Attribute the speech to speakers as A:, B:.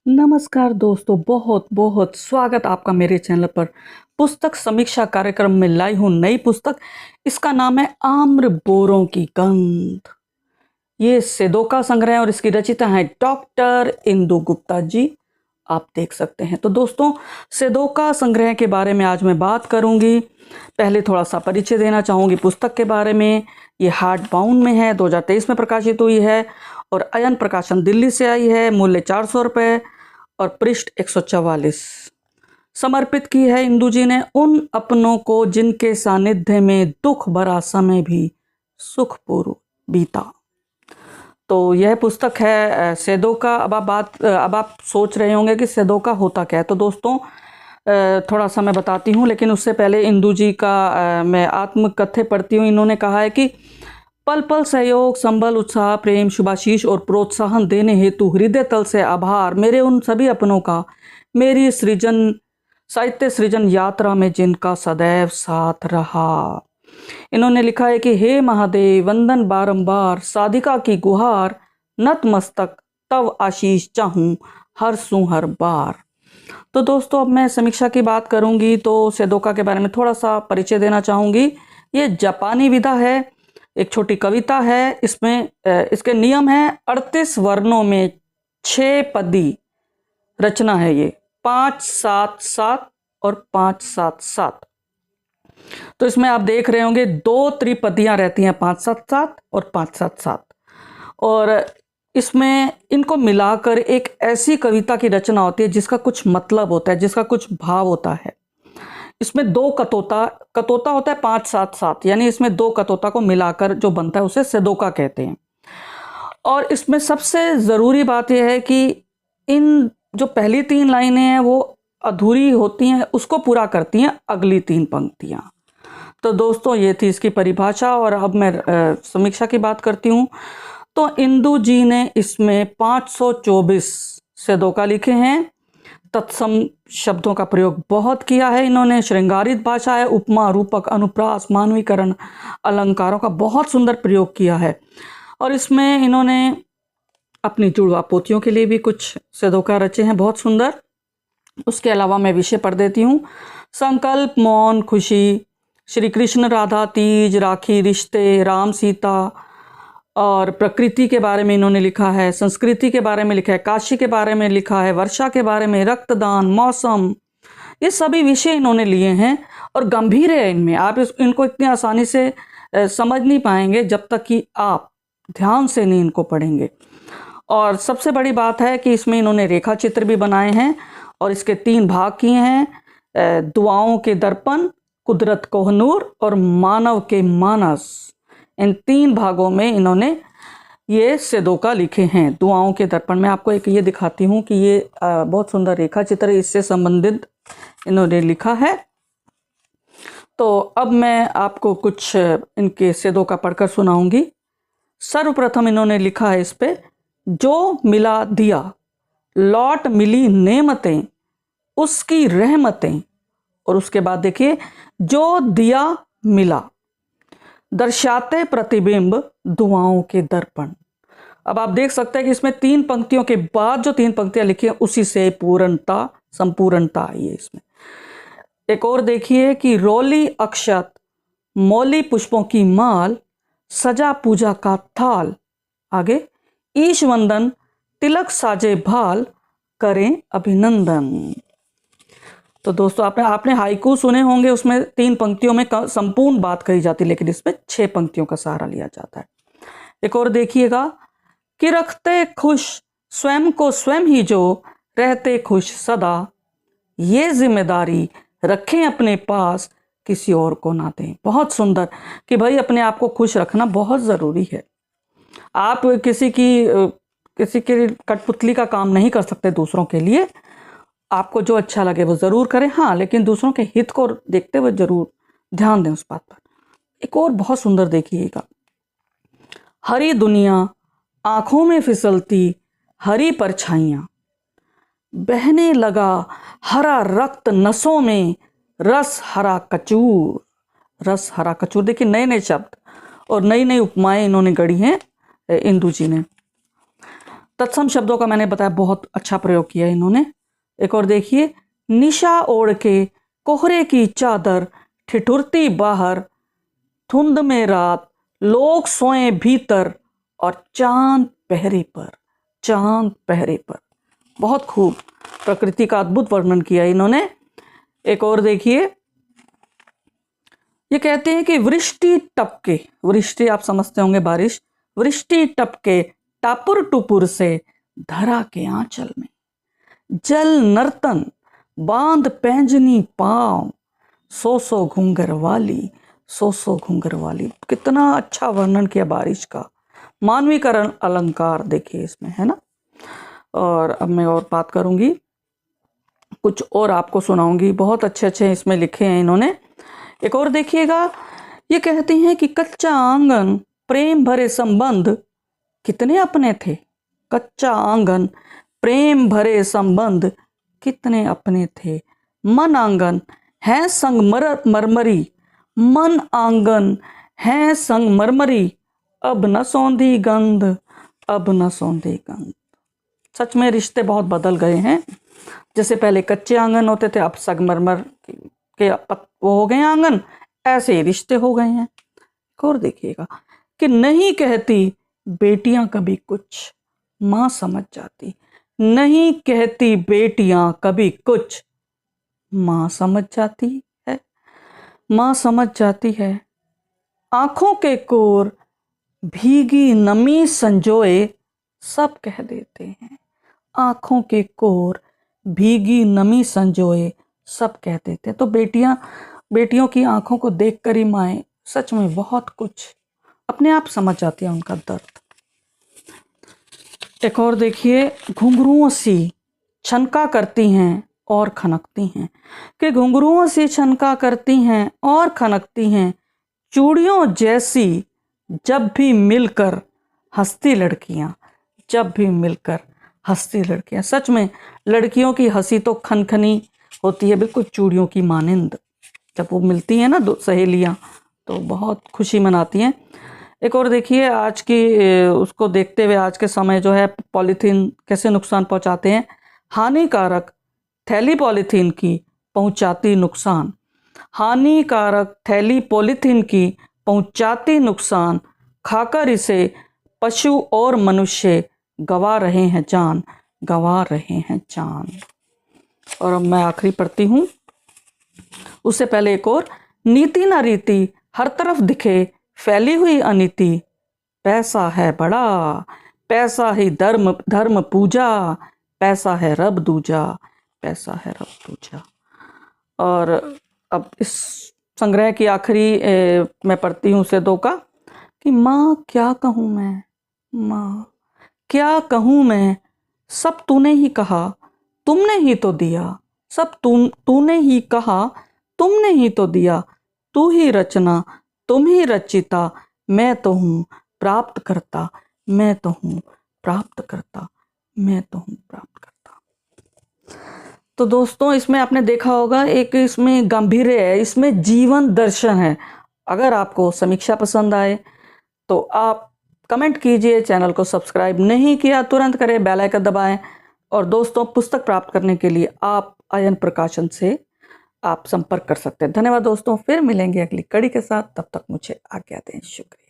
A: नमस्कार दोस्तों, बहुत बहुत स्वागत आपका मेरे चैनल पर। पुस्तक समीक्षा कार्यक्रम में लाई हूँ नई पुस्तक। इसका नाम है आम्र बोरों की गंध। ये सेदोका संग्रह है और इसकी रचिता है डॉक्टर इंदु गुप्ता जी। आप देख सकते हैं। तो दोस्तों, सेदोका संग्रह के बारे में आज मैं बात करूंगी। पहले थोड़ा सा परिचय देना चाहूंगी पुस्तक के बारे में। ये हार्ड बाउंड में है, 2023 में प्रकाशित हुई है और अयन प्रकाशन दिल्ली से आई है। मूल्य 400 रुपये और पृष्ठ 144। समर्पित की है इंदु जी ने उन अपनों को जिनके सानिध्य में दुख भरा समय भी सुखपूर्व बीता। तो यह पुस्तक है सेदोका। अब आप सोच रहे होंगे कि सेदोका होता क्या है। तो दोस्तों, थोड़ा सा मैं बताती हूँ, लेकिन उससे पहले इंदु जी का मैं आत्मकथ्य पढ़ती हूँ। इन्होंने कहा है कि पल पल सहयोग, संबल, उत्साह, प्रेम, शुभाशीष और प्रोत्साहन देने हेतु हृदय तल से आभार मेरे उन सभी अपनों का, मेरी साहित्य सृजन यात्रा में जिनका सदैव साथ रहा। इन्होंने लिखा है कि हे महादेव, वंदन बारंबार, साधिका की गुहार, नतमस्तक तव आशीष चाहूं हर सू हर बार। तो दोस्तों, अब मैं समीक्षा की बात करूंगी तो सेदोका के बारे में थोड़ा सा परिचय देना चाहूंगी। ये जापानी विधा है, एक छोटी कविता है। इसमें इसके नियम है 38 वर्णों में 6 पदी रचना है। ये 5-7-7 और 5-7-7। तो इसमें आप देख रहे होंगे 2 त्रिपदियां रहती हैं, 5-7-7 और 5-7-7। और इसमें इनको मिलाकर एक ऐसी कविता की रचना होती है जिसका कुछ मतलब होता है, जिसका कुछ भाव होता है। इसमें 2 कतोता होता है 5-7-7, यानी इसमें 2 कतोता को मिलाकर जो बनता है उसे सेदोका कहते हैं। और इसमें सबसे ज़रूरी बात यह है कि इन जो पहली 3 लाइनें हैं वो अधूरी होती हैं, उसको पूरा करती हैं अगली 3 पंक्तियां। तो दोस्तों, ये थी इसकी परिभाषा। और अब मैं समीक्षा की बात करती हूँ। तो इंदु जी ने इसमें 524 सेदोका लिखे हैं। तत्सम शब्दों का प्रयोग बहुत किया है इन्होंने। श्रृंगारित भाषा है, उपमा, रूपक, अनुप्रास, मानवीकरण, अलंकारों का बहुत सुंदर प्रयोग किया है। और इसमें इन्होंने अपनी जुड़वा पोतियों के लिए भी कुछ सेदोका रचे हैं, बहुत सुंदर। उसके अलावा मैं विषय पढ़ देती हूँ। संकल्प, मौन, खुशी, श्री कृष्ण राधा, तीज, राखी, रिश्ते, राम सीता और प्रकृति के बारे में इन्होंने लिखा है। संस्कृति के बारे में लिखा है, काशी के बारे में लिखा है, वर्षा के बारे में, रक्तदान, मौसम, ये सभी विषय इन्होंने लिए हैं। और गंभीर है इनमें, आप इनको इतनी आसानी से समझ नहीं पाएंगे जब तक कि आप ध्यान से नहीं इनको पढ़ेंगे। और सबसे बड़ी बात है कि इसमें इन्होंने रेखा चित्र भी बनाए हैं और इसके 3 भाग किए हैं। दुआओं के दर्पण, कुदरत कोहनूर और मानव के मानस। इन 3 भागों में इन्होंने ये सेदोका लिखे हैं। दुआओं के दर्पण में आपको एक ये दिखाती हूँ कि ये बहुत सुंदर रेखा चित्र इससे संबंधित इन्होंने लिखा है। तो अब मैं आपको कुछ इनके सेदोका पढ़कर सुनाऊंगी। सर्वप्रथम इन्होंने लिखा है इस पे, जो मिला दिया, लौट मिली नेमतें, उसकी रहमतें। और उसके बाद देखिए, जो दिया मिला, दर्शाते प्रतिबिंब दुआओं के दर्पण। अब आप देख सकते हैं कि इसमें 3 पंक्तियों के बाद जो 3 पंक्तियां लिखी हैं उसी से पूर्णता, संपूर्णता आई है इसमें। एक और देखिए कि रोली अक्षत, मौली पुष्पों की माल, सजा पूजा का थाल, आगे ईश वंदन, तिलक साजे भाल, करें अभिनंदन। तो दोस्तों, आपने हाइकू सुने होंगे, उसमें 3 पंक्तियों में संपूर्ण बात कही जाती है, लेकिन इसमें 6 पंक्तियों का सहारा लिया जाता है। एक और देखिएगा कि रखते खुश स्वयं को स्वयं ही जो, रहते खुश सदा, ये जिम्मेदारी रखें अपने पास, किसी और को ना दें। बहुत सुंदर कि भाई अपने आप को खुश रखना बहुत ज़रूरी है। आप किसी की कठपुतली का काम नहीं कर सकते दूसरों के लिए। आपको जो अच्छा लगे वो ज़रूर करें, हाँ, लेकिन दूसरों के हित को देखते हुए ज़रूर ध्यान दें उस बात पर। एक और बहुत सुंदर देखिएगा, हरी दुनिया आंखों में फिसलती, हरी परछाइयाँ, बहने लगा हरा रक्त नसों में, रस हरा कचूर। रस हरा कचूर, देखिए नए नए शब्द और नई नई उपमाएं इन्होंने गढ़ी हैं इंदु जी ने। तत्सम शब्दों का मैंने बताया बहुत अच्छा प्रयोग किया इन्होंने। एक और देखिए, निशा ओढ़ के कोहरे की चादर ठिठुरती बाहर, धुंध में रात लोग सोए भीतर और चांद पहरे पर, चांद पहरे पर। बहुत खूब प्रकृति का अद्भुत वर्णन किया इन्होंने। एक और देखिए, ये कहते हैं कि वृष्टि टपके, वृष्टि आप समझते होंगे बारिश, वृष्टि टपके टापुर टुपुर से धरा के आंचल में, जल नर्तन बांध पैंजनी पाँव, सो घूंघर वाली, सो घूंघर वाली। कितना अच्छा वर्णन किया बारिश का, मानवीकरण अलंकार देखिए इसमें, है ना। और अब मैं और बात करूंगी, कुछ और आपको सुनाऊंगी, बहुत अच्छे अच्छे इसमें लिखे हैं इन्होंने। एक और देखिएगा, ये कहते हैं कि कच्चा आंगन प्रेम भरे संबंध कितने अपने थे, कच्चा आंगन प्रेम भरे संबंध कितने अपने थे, मन आंगन है संग मरमरी, मन आंगन है संग मरमरी, अब न सौंधी गंध, अब न सौंधी गंध। सच में रिश्ते बहुत बदल गए हैं। जैसे पहले कच्चे आंगन होते थे, अब संगमरमर के वो हो गए आंगन, ऐसे ही रिश्ते हो गए हैं। और देखिएगा कि नहीं कहती बेटियां कभी कुछ, मां समझ जाती, नहीं कहती बेटियां कभी कुछ, मां समझ जाती है, मां समझ जाती है। आंखों के कोर भीगी नमी संजोए सब कह देते हैं, आंखों के कोर भीगी नमी संजोए सब कह देते हैं। तो बेटियों की आंखों को देखकर ही माएँ सच में बहुत कुछ अपने आप समझ जाती है, उनका दर्द। एक और देखिए, घुंघरुओं सी छनका करती हैं और खनकती हैं, कि घुंघरुओं सी छनका करती हैं और खनकती हैं, चूड़ियों जैसी जब भी मिलकर हंसती लड़कियां, जब भी मिलकर हंसती लड़कियां। सच में लड़कियों की हंसी तो खनखनी होती है, बिल्कुल चूड़ियों की मानिंद। जब वो मिलती हैं ना दो सहेलियां, तो बहुत खुशी मनाती हैं। एक और देखिए, आज की उसको देखते हुए आज के समय जो है पॉलीथीन कैसे नुकसान पहुंचाते हैं। हानिकारक थैली पॉलीथीन की पहुंचाती नुकसान, हानिकारक थैली पॉलीथीन की पहुंचाती नुकसान, खाकर इसे पशु और मनुष्य गवा रहे हैं जान, गवा रहे हैं जान। और अब मैं आखिरी पढ़ती हूँ, उससे पहले एक और, नीति ना रीति हर तरफ दिखे फैली हुई अनीति, पैसा है बड़ा, पैसा ही धर्म धर्म पूजा, पैसा है रब दूजा, पैसा है रब दूजा। और अब इस संग्रह की आखिरी मैं पढ़ती हूँ उसे दो का, कि माँ क्या कहूँ मैं, माँ क्या कहूँ मैं, सब तूने ही कहा तुमने ही तो दिया, सब तूने ही कहा तुमने ही तो दिया, तू ही रचना तुम ही रचिता, मैं तो हूँ प्राप्त करता, मैं तो हूँ प्राप्त करता, मैं तो हूँ प्राप्त करता। तो दोस्तों, इसमें आपने देखा होगा एक इसमें गांभीर्य है, इसमें जीवन दर्शन है। अगर आपको समीक्षा पसंद आए तो आप कमेंट कीजिए, चैनल को सब्सक्राइब नहीं किया तुरंत करें, बेल आइकन दबाएं। और दोस्तों, पुस्तक प्राप्त करने के लिए आप आयन प्रकाशन से आप संपर्क कर सकते हैं। धन्यवाद दोस्तों, फिर मिलेंगे अगली कड़ी के साथ, तब तक मुझे आज्ञा दें। शुक्रिया।